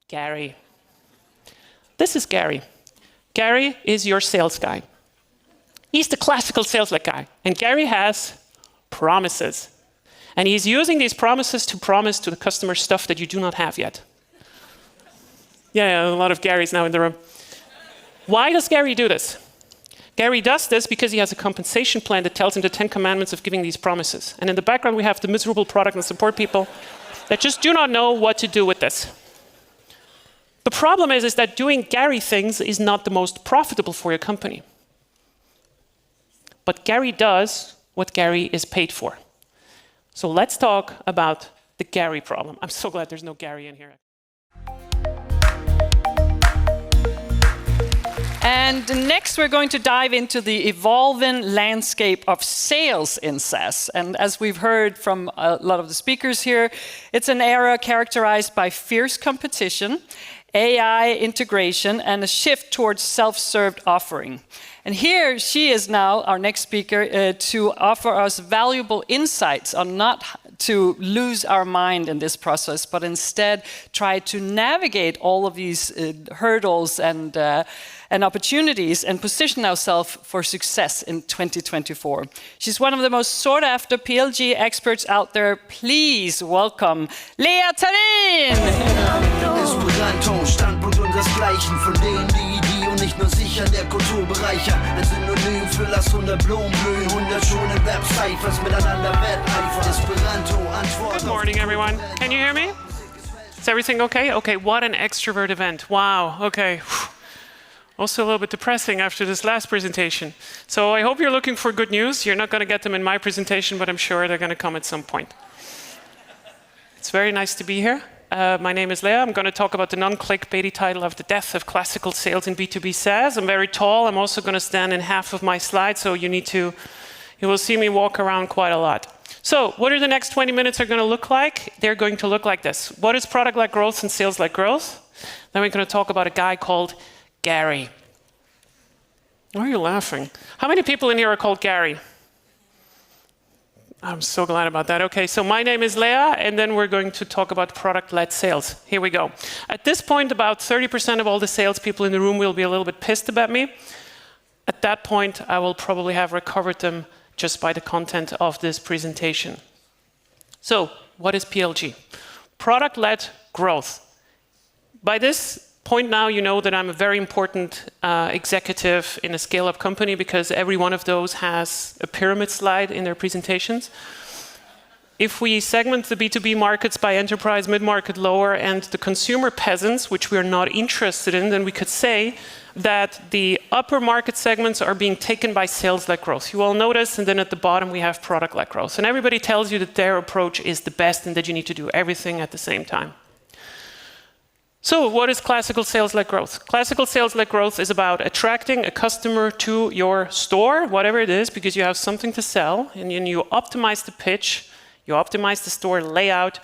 Gary. This is Gary. Gary is your sales guy. He's the classical sales guy. And Gary has promises. And he's using these promises to promise to the customer stuff that you do not have yet. Yeah, a lot of Garys now in the room. Why does Gary do this? Gary does this because he has a compensation plan that tells him the 10 commandments of giving these promises. And in the background, we have the miserable product and support people that just do not know what to do with this. The problem is that doing Gary things is not the most profitable for your company. But Gary does what Gary is paid for. So let's talk about the Gary problem. I'm so glad there's no Gary in here. And next, we're going to dive into the evolving landscape of sales in SaaS. And as we've heard from a lot of the speakers here, it's an era characterized by fierce competition, AI integration, and a shift towards self-served offering. And here she is now, our next speaker, to offer us valuable insights on not to lose our mind in this process, but instead try to navigate all of these hurdles and opportunities and position ourselves for success in 2024. She's one of the most sought-after PLG experts out there. Please welcome Leah Tharin. Esperanto, Standpunkt unseresgleichen, von denen die Idee und nicht nur sicher der Kulturbereicher. Ein Synonym für lass 100 Blumen blühen, 100 schöne Websites miteinander wetteifern. Esperanto, Antwort. Good morning, everyone. Can you hear me? Is everything okay? Okay, what an extrovert event. Wow, okay. Also a little bit depressing after this last presentation. So I hope you're looking for good news. You're not going to get them in my presentation, but I'm sure they're going to come at some point. It's very nice to be here. My name is Leah. I'm going to talk about the non-clickbaity title of the death of classical sales in B2B SaaS. I'm very tall. I'm also going to stand in half of my slide, so you will see me walk around quite a lot. So what are the next 20 minutes are going to look like? They're going to look like this. What is product-led growth and sales-led growth? Then we're going to talk about a guy called Gary. Why are you laughing? How many people in here are called Gary? I'm so glad about that. Okay, so my name is Leah, and then we're going to talk about product-led sales. Here we go. At this point, about 30% of all the salespeople in the room will be a little bit pissed about me. At that point, I will probably have recovered them just by the content of this presentation. So, what is PLG? Product-led growth. By this point now, you know that I'm a very important executive in a scale-up company because every one of those has a pyramid slide in their presentations. If we segment the B2B markets by enterprise, mid-market, lower, and the consumer peasants, which we are not interested in, then we could say that the upper market segments are being taken by sales-led growth. You all notice, and then at the bottom we have product-led growth. And everybody tells you that their approach is the best and that you need to do everything at the same time. So what is classical sales-led growth? Classical sales-led growth is about attracting a customer to your store, whatever it is, because you have something to sell, and then you optimize the pitch, you optimize the store layout,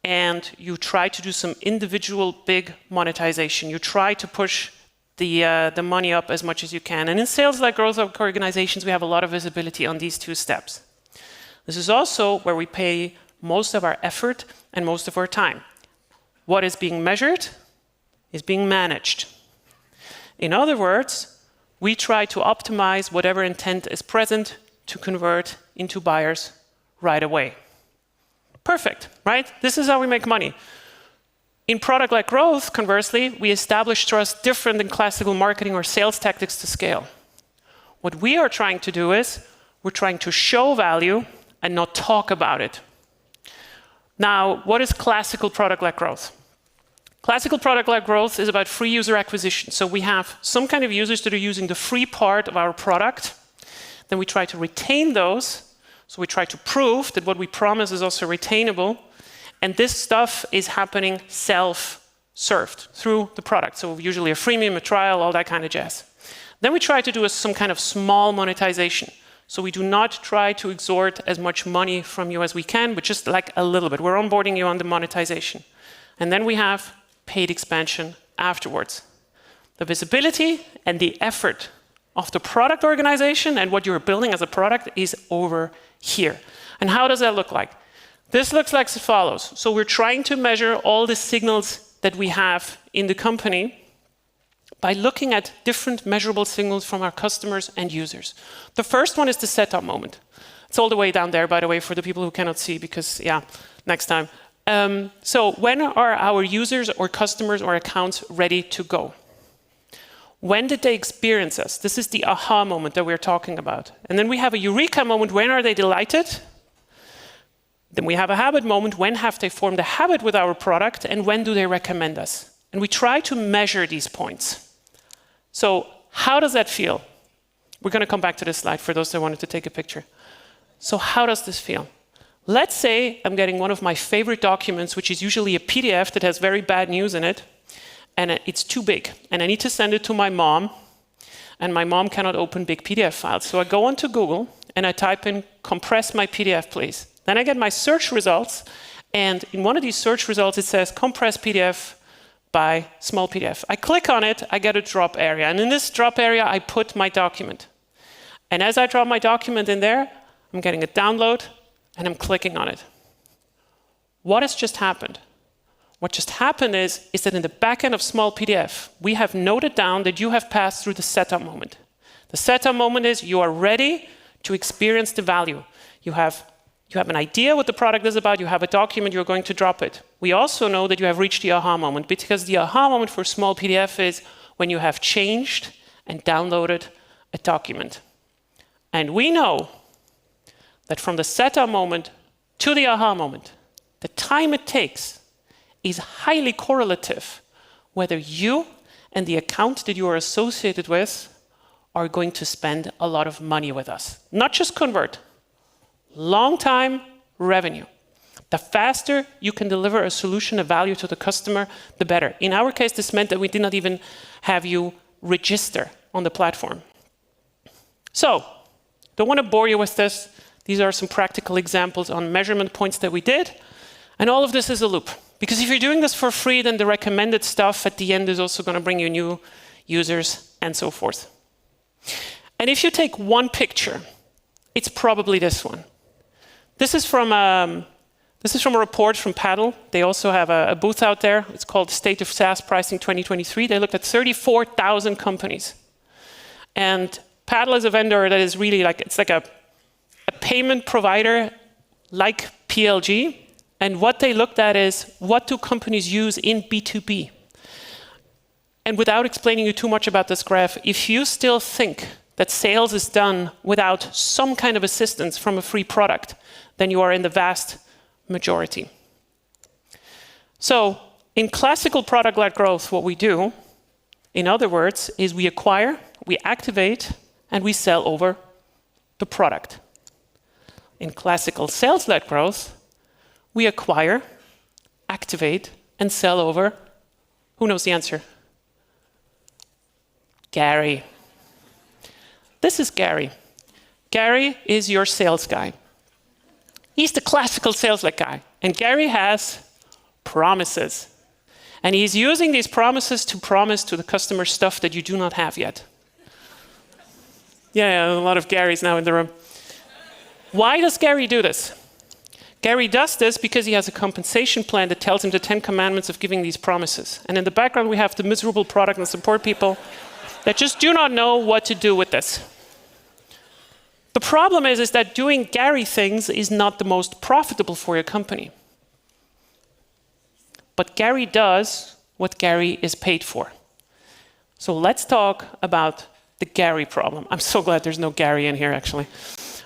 and you try to do some individual big monetization. You try to push the money up as much as you can. And in sales-led growth organizations, we have a lot of visibility on these two steps. This is also where we pay most of our effort and most of our time. What is being measured is being managed. In other words, we try to optimize whatever intent is present to convert into buyers right away. Perfect, right? This is how we make money. In product-led growth, conversely, we establish trust different than classical marketing or sales tactics to scale. What we are trying to do is we're trying to show value and not talk about it. Now, what is classical product-led growth? Classical product-led growth is about free user acquisition. So we have some kind of users that are using the free part of our product. Then we try to retain those. So we try to prove that what we promise is also retainable. And this stuff is happening self-served through the product. So usually a freemium, a trial, all that kind of jazz. Then we try to do some kind of small monetization. So we do not try to extort as much money from you as we can, but just like a little bit. We're onboarding you on the monetization. And then we have paid expansion afterwards. The visibility and the effort of the product organization and what you're building as a product is over here. And how does that look like? This looks like as follows. So we're trying to measure all the signals that we have in the company by looking at different measurable signals from our customers and users. The first one is the setup moment. It's all the way down there, by the way, for the people who cannot see, because, yeah, next time. So when are our users or customers or accounts ready to go? When did they experience us? This is the aha moment that we're talking about. And then we have a eureka moment. When are they delighted? Then we have a habit moment. When have they formed a habit with our product? And when do they recommend us? And we try to measure these points. So how does that feel? We're going to come back to this slide for those that wanted to take a picture. So how does this feel? Let's say I'm getting one of my favorite documents, which is usually a PDF that has very bad news in it, and it's too big, and I need to send it to my mom, and my mom cannot open big PDF files. So I go onto Google, and I type in, compress my PDF, please. Then I get my search results, and in one of these search results, it says, compress PDF by small PDF. I click on it, I get a drop area, and in this drop area, I put my document. And as I drop my document in there, I'm getting a download, and I'm clicking on it. What has just happened? What just happened is that in the back end of small PDF, we have noted down that you have passed through the setup moment. The setup moment is you are ready to experience the value. You have an idea what the product is about, you have a document, you're going to drop it. We also know that you have reached the aha moment, because the aha moment for small PDF is when you have changed and downloaded a document. And we know that from the setup moment to the aha moment, the time it takes is highly correlative whether you and the account that you are associated with are going to spend a lot of money with us. Not just convert, long time revenue. The faster you can deliver a solution of value to the customer, the better. In our case, this meant that we did not even have you register on the platform. So, don't want to bore you with this. These are some practical examples on measurement points that we did. And all of this is a loop. Because if you're doing this for free, then the recommended stuff at the end is also going to bring you new users and so forth. And if you take one picture, it's probably this one. This is from a report from Paddle. They also have a booth out there. It's called State of SaaS Pricing 2023. They looked at 34,000 companies. And Paddle is a vendor that is really it's like a payment provider like PLG. And what they looked at is, what do companies use in B2B? And without explaining you too much about this graph, if you still think that sales is done without some kind of assistance from a free product, then you are in the vast majority. So in classical product-led growth, what we do, in other words, is we acquire, we activate, and we sell over the product. In classical sales-led growth, we acquire, activate, and sell over, who knows the answer? Gary. This is Gary. Gary is your sales guy. He's the classical sales-led guy. And Gary has promises. And he's using these promises to promise to the customer stuff that you do not have yet. Yeah, a lot of Garys now in the room. Why does Gary do this? Gary does this because he has a compensation plan that tells him the 10 commandments of giving these promises. And in the background, we have the miserable product and support people that just do not know what to do with this. The problem is that doing Gary things is not the most profitable for your company. But Gary does what Gary is paid for. So let's talk about the Gary problem. I'm so glad there's no Gary in here, actually.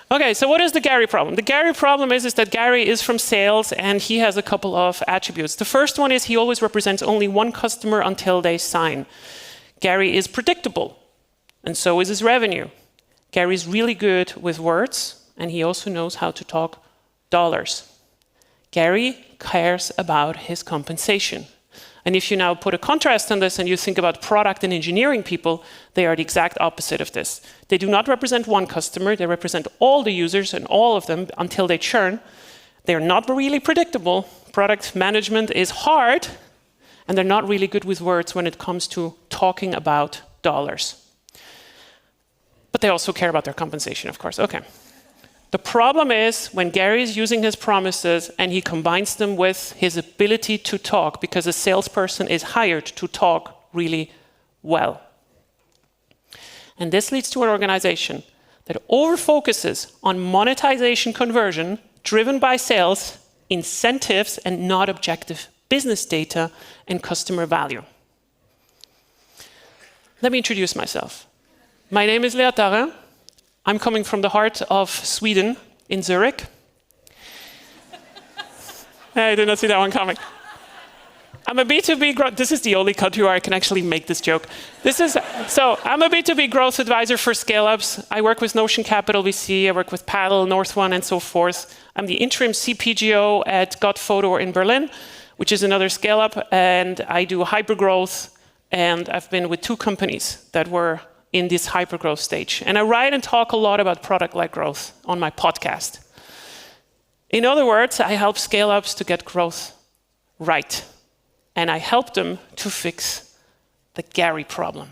Okay, so what is the Gary problem? The Gary problem is that Gary is from sales and he has a couple of attributes. The first one is he always represents only one customer until they sign. Gary is predictable, and so is his revenue. Gary's really good with words, and he also knows how to talk dollars. Gary cares about his compensation. And if you now put a contrast on this and you think about product and engineering people, they are the exact opposite of this. They do not represent one customer, they represent all the users and all of them until they churn. They're not really predictable. Product management is hard, and they're not really good with words when it comes to talking about dollars. But they also care about their compensation, of course. Okay. The problem is when Gary is using his promises and he combines them with his ability to talk, because a salesperson is hired to talk really well. And this leads to an organization that over-focuses on monetization conversion driven by sales, incentives, and not objective business data and customer value. Let me introduce myself. My name is Leah Tharin. I'm coming from the heart of Sweden, in Zurich. I did not see that one coming. I'm a B2B growth. This is the only country where I can actually make this joke. I'm a B2B growth advisor for scale-ups. I work with Notion Capital VC. I work with Paddle, North One, and so forth. I'm the interim CPGO at Godphoto in Berlin, which is another scale-up, and I do hypergrowth. And I've been with 2 companies that were in this hypergrowth stage. And I write and talk a lot about product-led growth on my podcast. In other words, I help scale-ups to get growth right. And I help them to fix the Gary problem.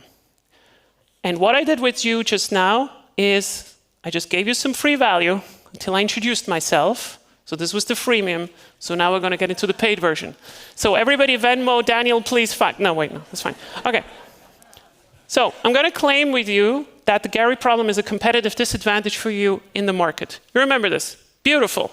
And what I did with you just now is I just gave you some free value until I introduced myself. So this was the freemium. So now we're going to get into the paid version. So everybody Venmo, Daniel, please. No, wait, no, that's fine. OK. So I'm going to claim with you that the Gary problem is a competitive disadvantage for you in the market. You remember this. Beautiful.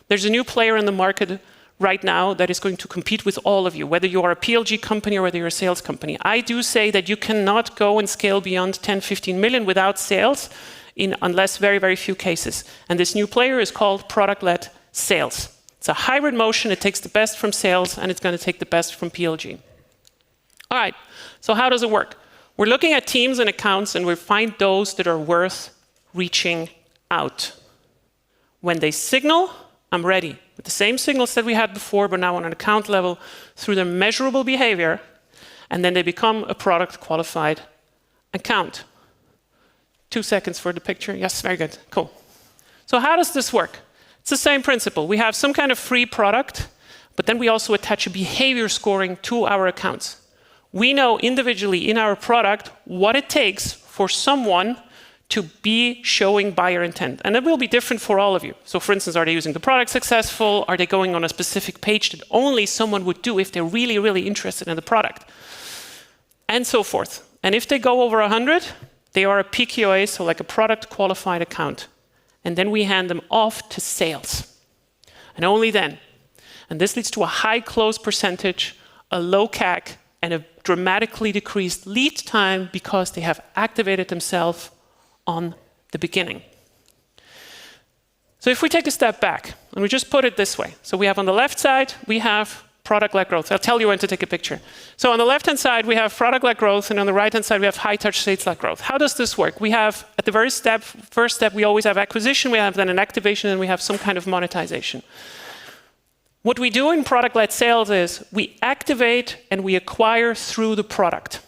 There's a new player in the market right now that is going to compete with all of you, whether you are a PLG company or whether you're a sales company. I do say that you cannot go and scale beyond 10, 15 million without sales unless very, very few cases. And this new player is called product-led sales. It's a hybrid motion. It takes the best from sales, and it's going to take the best from PLG. All right, so how does it work? We're looking at teams and accounts, and we find those that are worth reaching out. When they signal, I'm ready. With the same signals that we had before, but now on an account level, through their measurable behavior, and then they become a product-qualified account. 2 seconds for the picture. Yes, very good. Cool. So how does this work? It's the same principle. We have some kind of free product, but then we also attach a behavior scoring to our accounts. We know individually in our product what it takes for someone to be showing buyer intent. And it will be different for all of you. So for instance, are they using the product successful? Are they going on a specific page that only someone would do if they're really, really interested in the product? And so forth. And if they go over 100, they are a PQA, so like a product qualified account. And then we hand them off to sales. And only then. And this leads to a high close percentage, a low CAC, and a dramatically decreased lead time because they have activated themselves on the beginning. So if we take a step back, and we just put it this way. So we have on the left side, we have product-led growth. I'll tell you when to take a picture. So on the left-hand side, we have product-led growth, and on the right-hand side, we have high-touch sales-led growth. How does this work? We have, at the first step, we always have acquisition, we have then an activation, and we have some kind of monetization. What we do in product-led sales is we activate and we acquire through the product.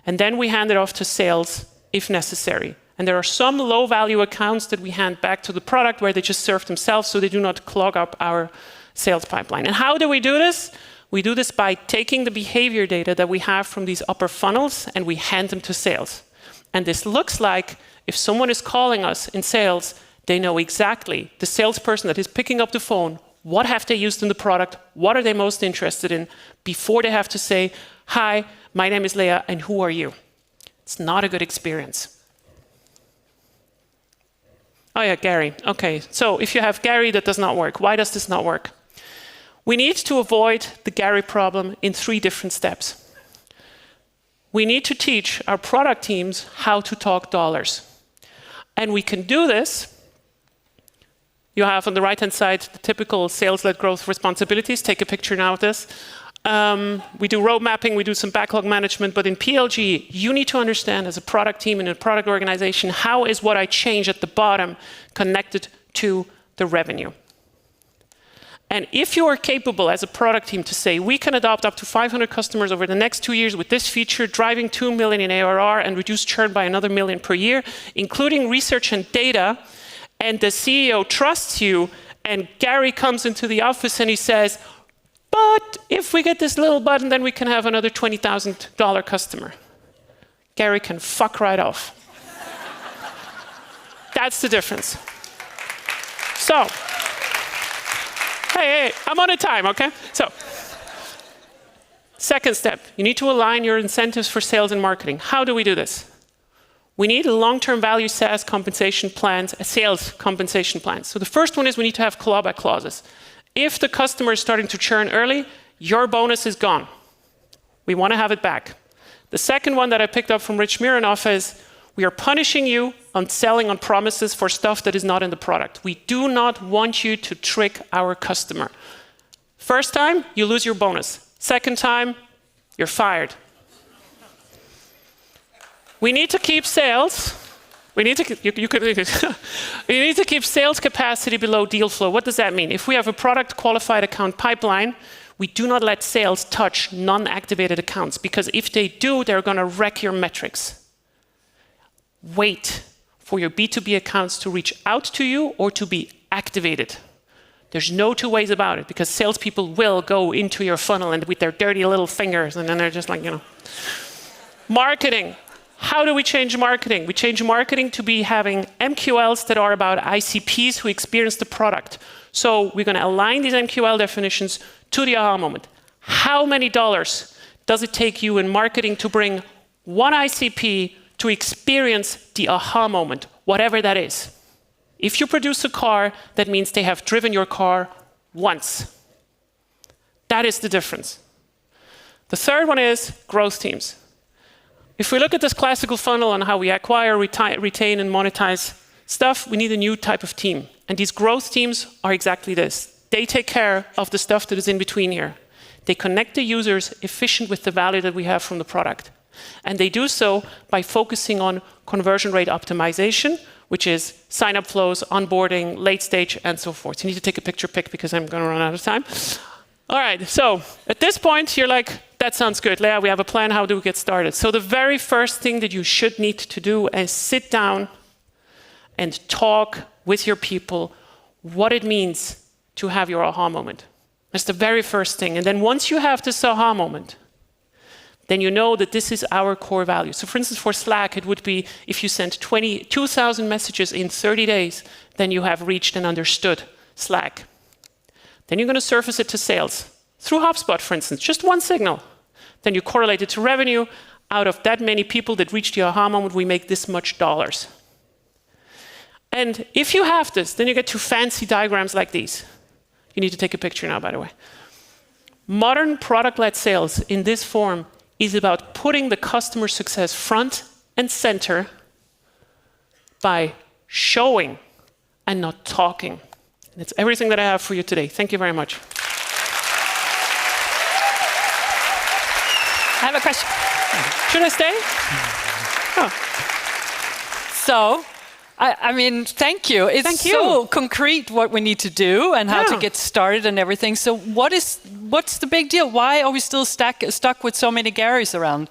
And then we hand it off to sales if necessary. And there are some low-value accounts that we hand back to the product where they just serve themselves so they do not clog up our sales pipeline. And how do we do this? We do this by taking the behavior data that we have from these upper funnels and we hand them to sales. And this looks like if someone is calling us in sales, they know exactly, the salesperson that is picking up the phone, what have they used in the product, what are they most interested in, before they have to say, hi, my name is Leah, and who are you? It's not a good experience. Oh yeah, Gary. Okay, so if you have Gary, that does not work. Why does this not work? We need to avoid the Gary problem in 3 different steps. We need to teach our product teams how to talk dollars. And we can do this. You have on the right-hand side the typical sales-led growth responsibilities. Take a picture now of this. We do road mapping, we do some backlog management, but in PLG, you need to understand as a product team and a product organization, how is what I change at the bottom connected to the revenue? And if you are capable as a product team to say, we can adopt up to 500 customers over the next 2 years with this feature, driving 2 million in ARR and reduce churn by another 1 million per year, including research and data, and the CEO trusts you, and Gary comes into the office and he says, but if we get this little button, then we can have another $20,000 customer. Gary can fuck right off. That's the difference. So, hey, I'm on a time, okay? So, second step, you need to align your incentives for sales and marketing. How do we do this? We need a long-term value SaaS compensation plans, a sales compensation plan. So the first one is we need to have clawback clauses. If the customer is starting to churn early, your bonus is gone. We want to have it back. The second one that I picked up from Rich Mironoff is we are punishing you on selling on promises for stuff that is not in the product. We do not want you to trick our customer. First time, you lose your bonus. Second time, you're fired. We need to keep sales. We need to keep sales capacity below deal flow. What does that mean? If we have a product qualified account pipeline, we do not let sales touch non-activated accounts, because if they do, they're going to wreck your metrics. Wait for your B2B accounts to reach out to you or to be activated. There's no two ways about it, because salespeople will go into your funnel and with their dirty little fingers, and then they're just like, Marketing. How do we change marketing? We change marketing to be having MQLs that are about ICPs who experience the product. So we're going to align these MQL definitions to the aha moment. How many dollars does it take you in marketing to bring one ICP to experience the aha moment, whatever that is? If you produce a car, that means they have driven your car once. That is the difference. The third one is growth teams. If we look at this classical funnel on how we acquire, retain, and monetize stuff, we need a new type of team. And these growth teams are exactly this. They take care of the stuff that is in between here. They connect the users efficient with the value that we have from the product. And they do so by focusing on conversion rate optimization, which is sign-up flows, onboarding, late stage, and so forth. You need to take a picture pic because I'm going to run out of time. All right, so at this point, you're like, that sounds good, Leah, we have a plan, how do we get started? So the very first thing that you should need to do is sit down and talk with your people what it means to have your aha moment. That's the very first thing. And then once you have this aha moment, then you know that this is our core value. So for instance, for Slack, it would be if you send 2,000 messages in 30 days, then you have reached and understood Slack. Then you're going to surface it to sales. Through HubSpot, for instance, just one signal. Then you correlate it to revenue. Out of that many people that reached the aha moment, we make this much dollars. And if you have this, then you get to fancy diagrams like these. You need to take a picture now, by the way. Modern product-led sales in this form is about putting the customer success front and center by showing and not talking. And that's everything that I have for you today. Thank you very much. I have a question. Should I stay? Oh. So, I mean, thank you. It's so concrete what we need to do and how to get started and everything. So what's the big deal? Why are we still stuck with so many Garys around?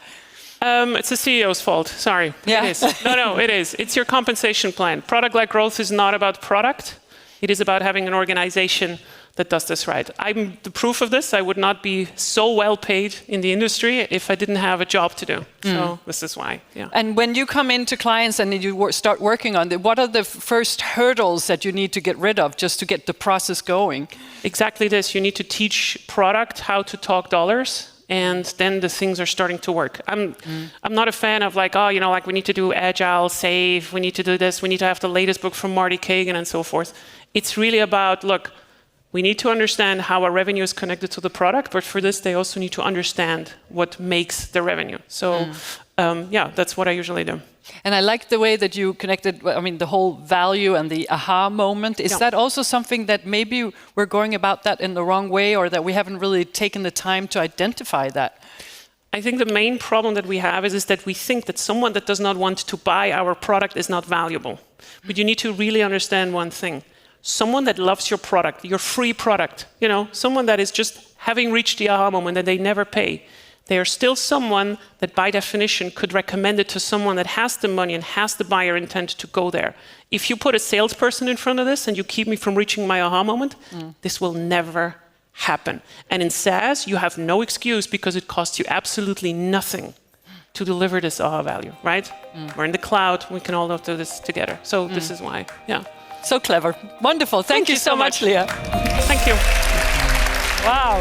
It's the CEO's fault. Sorry. Yeah. It is. No, it is. It's your compensation plan. Product-led growth is not about product. It is about having an organization that does this right. I'm the proof of this. I would not be so well paid in the industry if I didn't have a job to do. So this is why. Yeah. And when you come into clients and you start working on it, what are the first hurdles that you need to get rid of just to get the process going? Exactly this. You need to teach product how to talk dollars. And then the things are starting to work. I'm not a fan of like, we need to do agile, save, we need to do this, we need to have the latest book from Marty Kagan and so forth. It's really about, look, we need to understand how our revenue is connected to the product, but for this, they also need to understand what makes the revenue. So, that's what I usually do. And I like the way that you connected, the whole value and the aha moment. Is that also something that maybe we're going about that in the wrong way, or that we haven't really taken the time to identify that? I think the main problem that we have is that we think that someone that does not want to buy our product is not valuable. But you need to really understand one thing. Someone that loves your product, your free product, someone that is just having reached the aha moment and they never pay, they are still someone that by definition could recommend it to someone that has the money and has the buyer intent to go there. If you put a salesperson in front of this and you keep me from reaching my aha moment, this will never happen. And in SaaS, you have no excuse because it costs you absolutely nothing to deliver this aha value, right? We're in the cloud, we can all do this together. So this is why, So clever. Wonderful. Thank you so much, Leah. Thank you. Wow.